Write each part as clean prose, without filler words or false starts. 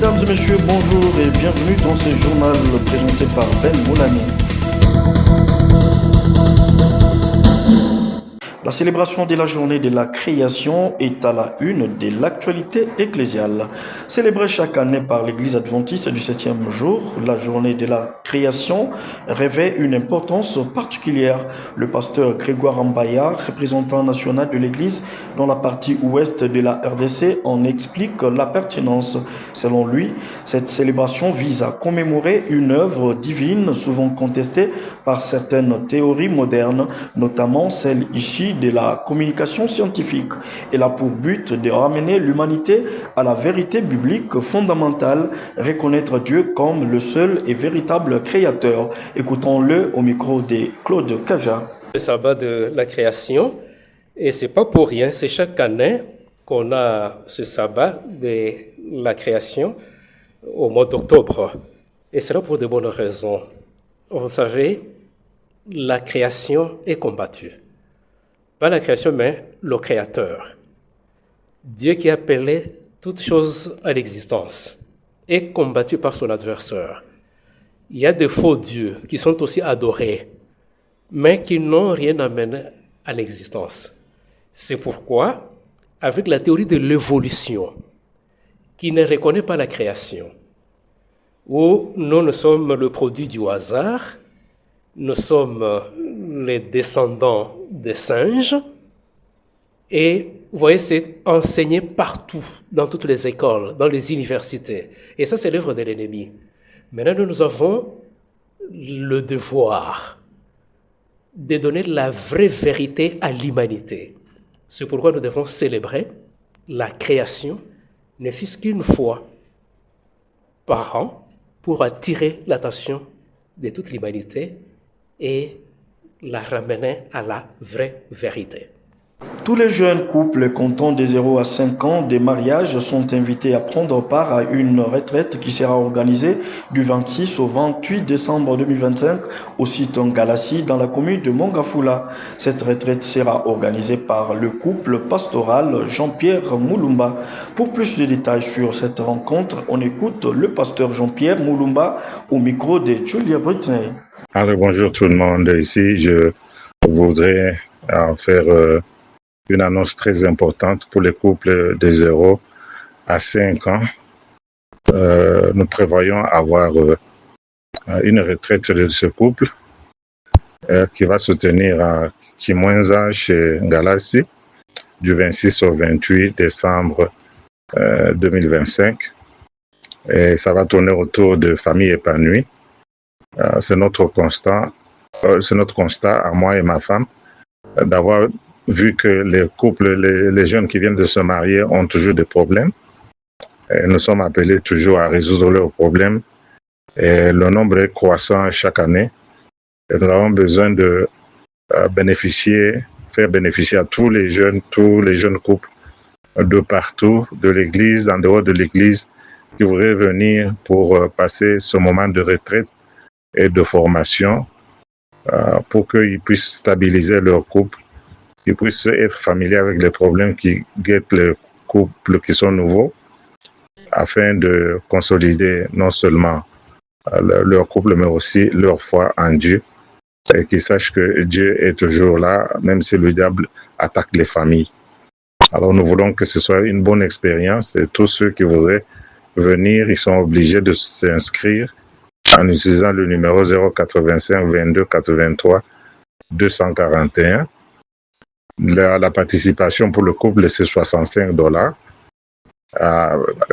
Mesdames et messieurs, bonjour et bienvenue dans ce journal présenté par Ben Moulani. La célébration de la journée de la création est à la une de l'actualité ecclésiale. Célébrée chaque année par l'Église adventiste du 7e jour, la journée de la création revêt une importance particulière. Le pasteur Grégoire Ambaya, représentant national de l'Église dans la partie ouest de la RDC, en explique la pertinence. Selon lui, cette célébration vise à commémorer une œuvre divine souvent contestée par certaines théories modernes, notamment celle issue de la communication scientifique. Elle a pour but de ramener l'humanité à la vérité biblique fondamentale, reconnaître Dieu comme le seul et véritable créateur. Écoutons-le au micro de Claude Kaja. Le sabbat de la création, et c'est pas pour rien, c'est chaque année qu'on a ce sabbat de la création au mois d'octobre. Et c'est là pour de bonnes raisons. Vous savez, la création est combattue. Pas la création, mais le Créateur. Dieu qui a appelé toutes choses à l'existence est combattu par son adversaire. Il y a des faux dieux qui sont aussi adorés, mais qui n'ont rien amené à l'existence. C'est pourquoi, avec la théorie de l'évolution, qui ne reconnaît pas la création, où nous sommes le produit du hasard, nous sommes les descendants des singes, et vous voyez, c'est enseigné partout, dans toutes les écoles, dans les universités. Et ça, c'est l'œuvre de l'ennemi. Maintenant, nous avons le devoir de donner la vraie vérité à l'humanité. C'est pourquoi nous devons célébrer la création, ne fût-ce qu'une fois par an, pour attirer l'attention de toute l'humanité et la ramener à la vraie vérité. Tous les jeunes couples comptant de 0 à 5 ans de mariage sont invités à prendre part à une retraite qui sera organisée du 26 au 28 décembre 2025 au site Ngalassi dans la commune de Mongafula. Cette retraite sera organisée par le couple pastoral Jean-Pierre Moulumba. Pour plus de détails sur cette rencontre, on écoute le pasteur Jean-Pierre Moulumba au micro de Julia Britney. Alors bonjour tout le monde. Ici, je voudrais faire une annonce très importante pour les couples de 0 à 5 ans. Nous prévoyons avoir une retraite de ce couple qui va se tenir à Kimwenza chez Ngalassi du 26 au 28 décembre 2025. Et ça va tourner autour de familles épanouies. C'est notre constat à moi et ma femme d'avoir vu que les couples, les jeunes qui viennent de se marier ont toujours des problèmes. Et nous sommes appelés toujours à résoudre leurs problèmes. Et le nombre est croissant chaque année. Et nous avons besoin de faire bénéficier à tous les jeunes couples de partout, de l'église, en dehors de l'église, qui voudraient venir pour passer ce moment de retraite et de formation pour qu'ils puissent stabiliser leur couple, qu'ils puissent être familiers avec les problèmes qui guettent les couples qui sont nouveaux, afin de consolider non seulement leur couple, mais aussi leur foi en Dieu, et qu'ils sachent que Dieu est toujours là, même si le diable attaque les familles. Alors nous voulons que ce soit une bonne expérience, et tous ceux qui voudraient venir, ils sont obligés de s'inscrire en utilisant le numéro 085 22 83 241. La participation pour le couple, c'est $65,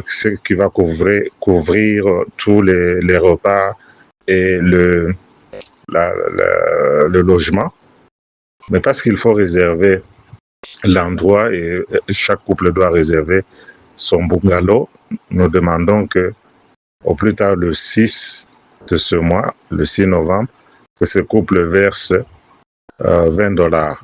ce qui va couvrir tous les repas et le logement. Mais parce qu'il faut réserver l'endroit et chaque couple doit réserver son bungalow, nous demandons que au plus tard le 6 de ce mois, le 6 novembre, que ce couple verse $20.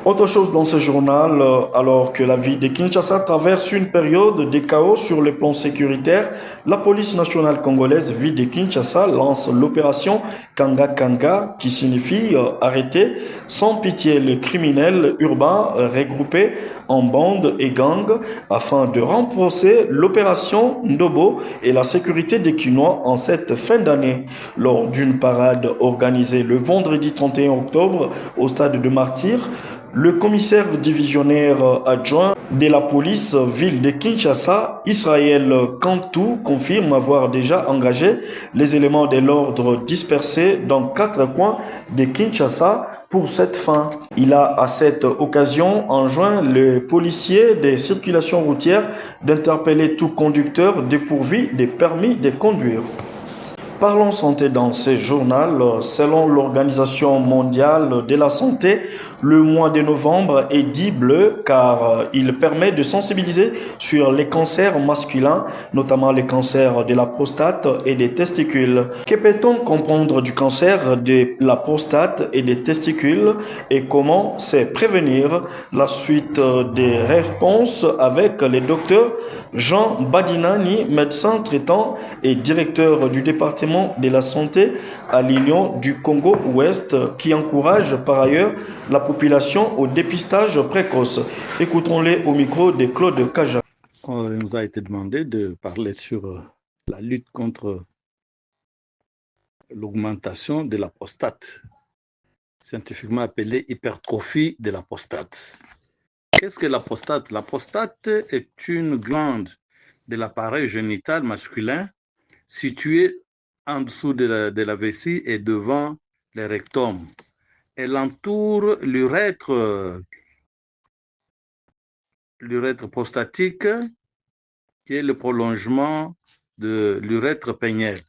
Autre chose dans ce journal, alors que la ville de Kinshasa traverse une période de chaos sur le plan sécuritaire, la police nationale congolaise ville de Kinshasa lance l'opération Kanga Kanga, qui signifie arrêter sans pitié les criminels urbains regroupés en bandes et gangs afin de renforcer l'opération Ndobo et la sécurité des Kinois en cette fin d'année. Lors d'une parade organisée le vendredi 31 octobre au stade de Martyrs, le commissaire divisionnaire adjoint de la police ville de Kinshasa, Israël Kantou, confirme avoir déjà engagé les éléments de l'ordre dispersés dans 4 coins de Kinshasa pour cette fin. Il a à cette occasion enjoint les policiers des circulations routières d'interpeller tout conducteur dépourvu des permis de conduire. Parlons santé dans ce journal. Selon l'Organisation mondiale de la santé, le mois de novembre est dit bleu car il permet de sensibiliser sur les cancers masculins, notamment les cancers de la prostate et des testicules. Que peut-on comprendre du cancer de la prostate et des testicules et comment se prévenir? La suite des réponses avec le docteur Jean Badinani, médecin traitant et directeur du département de la santé à l'Union du Congo-Ouest qui encourage par ailleurs la population au dépistage précoce. Écoutons-les au micro de Claude Kaja. Il nous a été demandé de parler sur la lutte contre l'augmentation de la prostate, scientifiquement appelée hypertrophie de la prostate. Qu'est-ce que la prostate? La prostate est une glande de l'appareil génital masculin située en dessous de la vessie et devant le rectum. Elle entoure l'urètre prostatique, qui est le prolongement de l'urètre pénienne.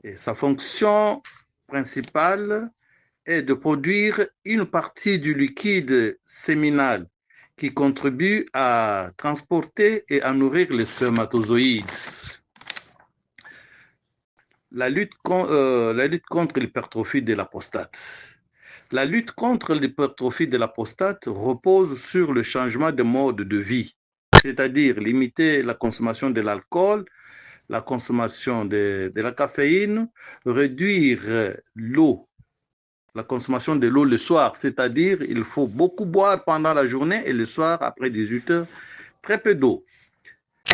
Et sa fonction principale est de produire une partie du liquide séminal qui contribue à transporter et à nourrir les spermatozoïdes. La lutte contre l'hypertrophie de la prostate. La lutte contre l'hypertrophie de la prostate repose sur le changement de mode de vie, c'est-à-dire limiter la consommation de l'alcool, la consommation de la caféine, réduire l'eau, la consommation de l'eau le soir, c'est-à-dire il faut beaucoup boire pendant la journée et le soir, après 18 heures, très peu d'eau.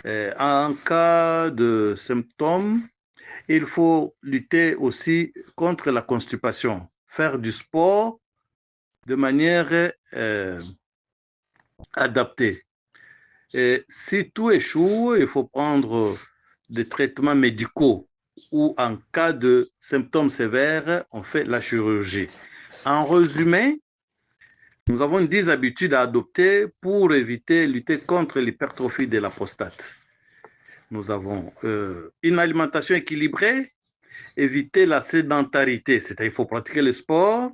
En cas de symptômes, il faut lutter aussi contre la constipation, faire du sport de manière adaptée. Et si tout échoue, il faut prendre des traitements médicaux ou en cas de symptômes sévères, on fait la chirurgie. En résumé, nous avons 10 habitudes à adopter pour lutter contre l'hypertrophie de la prostate. Nous avons une alimentation équilibrée, éviter la sédentarité, c'est-à-dire qu'il faut pratiquer le sport,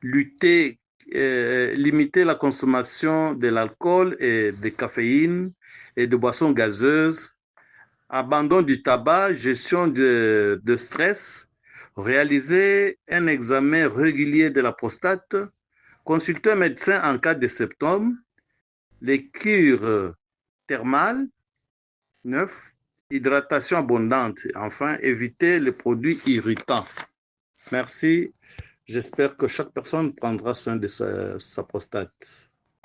limiter la consommation de l'alcool et de caféine et de boissons gazeuses, abandon du tabac, gestion de stress, réaliser un examen régulier de la prostate, consulter un médecin en cas de symptômes, les cures thermales, 9. Hydratation abondante. Enfin, éviter les produits irritants. Merci. J'espère que chaque personne prendra soin de sa prostate.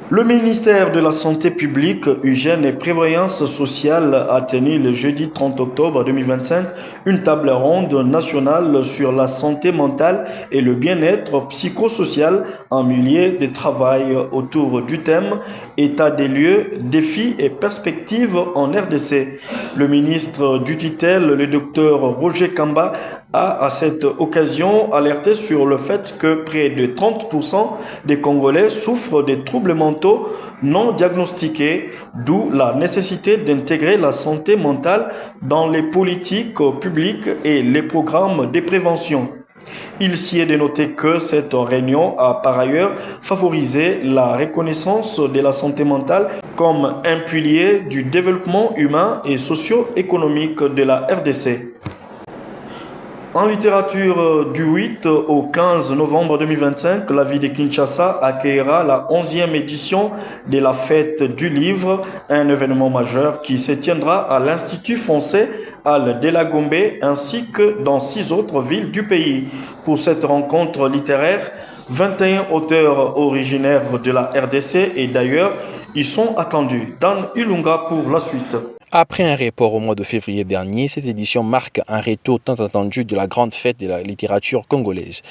Le ministère de la Santé publique, Hygiène et Prévoyance sociale a tenu le jeudi 30 octobre 2025 une table ronde nationale sur la santé mentale et le bien-être psychosocial en milieu de travail autour du thème État des lieux, défis et perspectives en RDC. Le ministre du tutelle, le docteur Roger Kamba, a à cette occasion alerté sur le fait que près de 30% des Congolais souffrent des troubles mentaux non diagnostiqués, d'où la nécessité d'intégrer la santé mentale dans les politiques publiques et les programmes de prévention. Il s'y est de noter que cette réunion a par ailleurs favorisé la reconnaissance de la santé mentale comme un pilier du développement humain et socio-économique de la RDC. En littérature, du 8 au 15 novembre 2025, la ville de Kinshasa accueillera la 11e édition de la Fête du Livre, un événement majeur qui se tiendra à l'Institut français Al de la Gombe ainsi que dans 6 autres villes du pays. Pour cette rencontre littéraire, 21 auteurs originaires de la RDC et d'ailleurs y sont attendus. Dan Ilunga pour la suite. Après un report au mois de février dernier, cette édition marque un retour tant attendu de la grande fête de la littérature congolaise.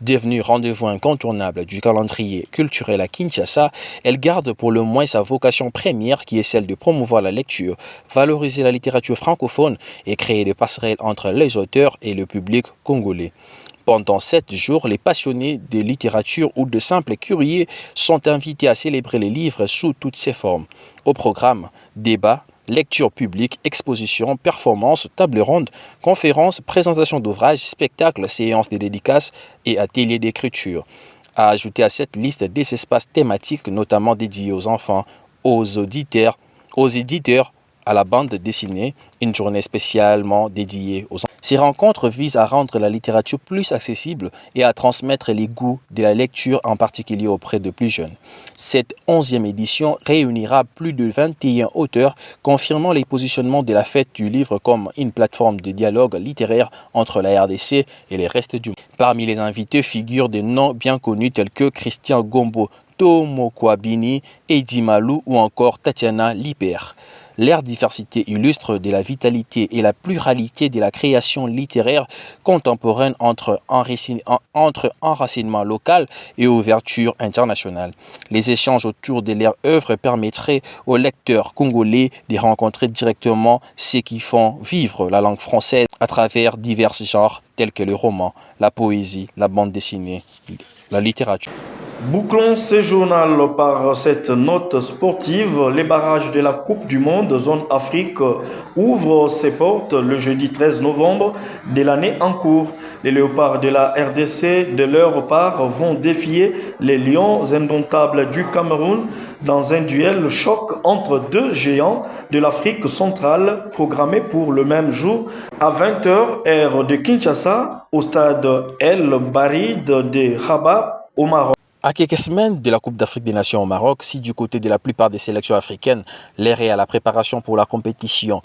Devenue rendez-vous incontournable du calendrier culturel à Kinshasa, elle garde pour le moins sa vocation première qui est celle de promouvoir la lecture, valoriser la littérature francophone et créer des passerelles entre les auteurs et le public congolais. Pendant 7 jours, les passionnés de littérature ou de simples curieux sont invités à célébrer les livres sous toutes ses formes. Au programme, débats, lecture publique, expositions, performances, tables rondes, conférences, présentations d'ouvrages, spectacles, séances de dédicaces et ateliers d'écriture. À ajouter à cette liste des espaces thématiques notamment dédiés aux enfants, aux éditeurs, à la bande dessinée, une journée spécialement dédiée aux enfants. Ces rencontres visent à rendre la littérature plus accessible et à transmettre les goûts de la lecture, en particulier auprès de plus jeunes. Cette 11e édition réunira plus de 21 auteurs, confirmant les positionnements de la Fête du Livre comme une plateforme de dialogue littéraire entre la RDC et les restes du monde. Parmi les invités figurent des noms bien connus tels que Christian Gombo, Tomo Kwabini, Eddie Malou ou encore Tatiana Liper. Leur diversité illustre de la vitalité et la pluralité de la création littéraire contemporaine entre enracinement local et ouverture internationale. Les échanges autour de leurs œuvres permettraient aux lecteurs congolais de rencontrer directement ceux qui font vivre la langue française à travers divers genres tels que le roman, la poésie, la bande dessinée, la littérature. Bouclons ce journal par cette note sportive. Les barrages de la Coupe du Monde Zone Afrique ouvrent ses portes le jeudi 13 novembre de l'année en cours. Les léopards de la RDC, de leur part, vont défier les lions indomptables du Cameroun dans un duel choc entre deux géants de l'Afrique centrale programmé pour le même jour à 20h heure de Kinshasa au stade El Barid de Rabat au Maroc. À quelques semaines de la Coupe d'Afrique des Nations au Maroc, si du côté de la plupart des sélections africaines, l'air est à la préparation pour la compétition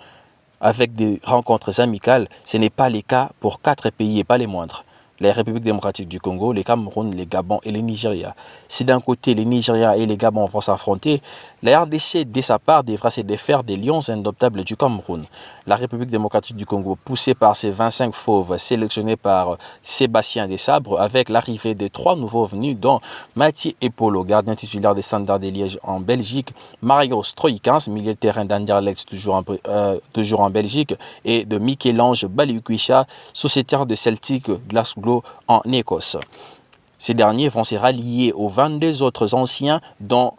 avec des rencontres amicales, ce n'est pas le cas pour 4 pays et pas les moindres. La République démocratique du Congo, le Cameroun, le Gabon et le Nigeria. Si d'un côté le Nigeria et le Gabon vont s'affronter, la RDC, de sa part, devra se défaire des lions indomptables du Cameroun. La République démocratique du Congo, poussée par ses 25 fauves sélectionnés par Sébastien Desabre, avec l'arrivée de 3 nouveaux venus, dont Mathieu Epolo, gardien titulaire des Standards de Liège en Belgique, Mario Stroikans, milieu de terrain d'Anderlecht, toujours en Belgique, et de Michel-Ange Baliukwisha, sociétaire de Celtic Glasgow en Écosse. Ces derniers vont se rallier aux 22 autres anciens, dont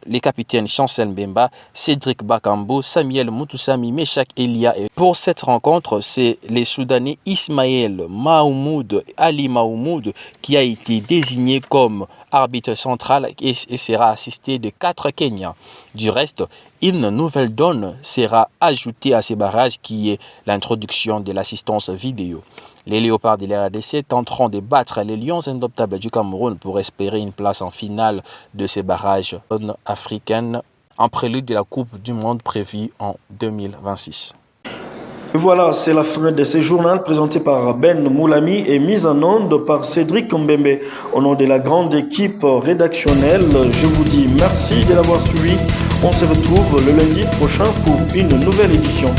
les capitaines Chancel Mbemba, Cédric Bakambo, Samuel Mutusami, Meshak Elia. Et pour cette rencontre, c'est les Soudanais Ismaël Mahmoud, Ali Mahmoud, qui a été désigné comme arbitre central et sera assisté de 4 Kenyans. Du reste, une nouvelle donne sera ajoutée à ces barrages qui est l'introduction de l'assistance vidéo. Les léopards de la RDC tenteront de battre les lions indomptables du Cameroun pour espérer une place en finale de ces barrages africaines en prélude de la Coupe du Monde prévue en 2026. Voilà, c'est la fin de ce journal présenté par Ben Moulami et mis en onde par Cédric Mbembe. Au nom de la grande équipe rédactionnelle, je vous dis merci de l'avoir suivi. On se retrouve le lundi prochain pour une nouvelle édition.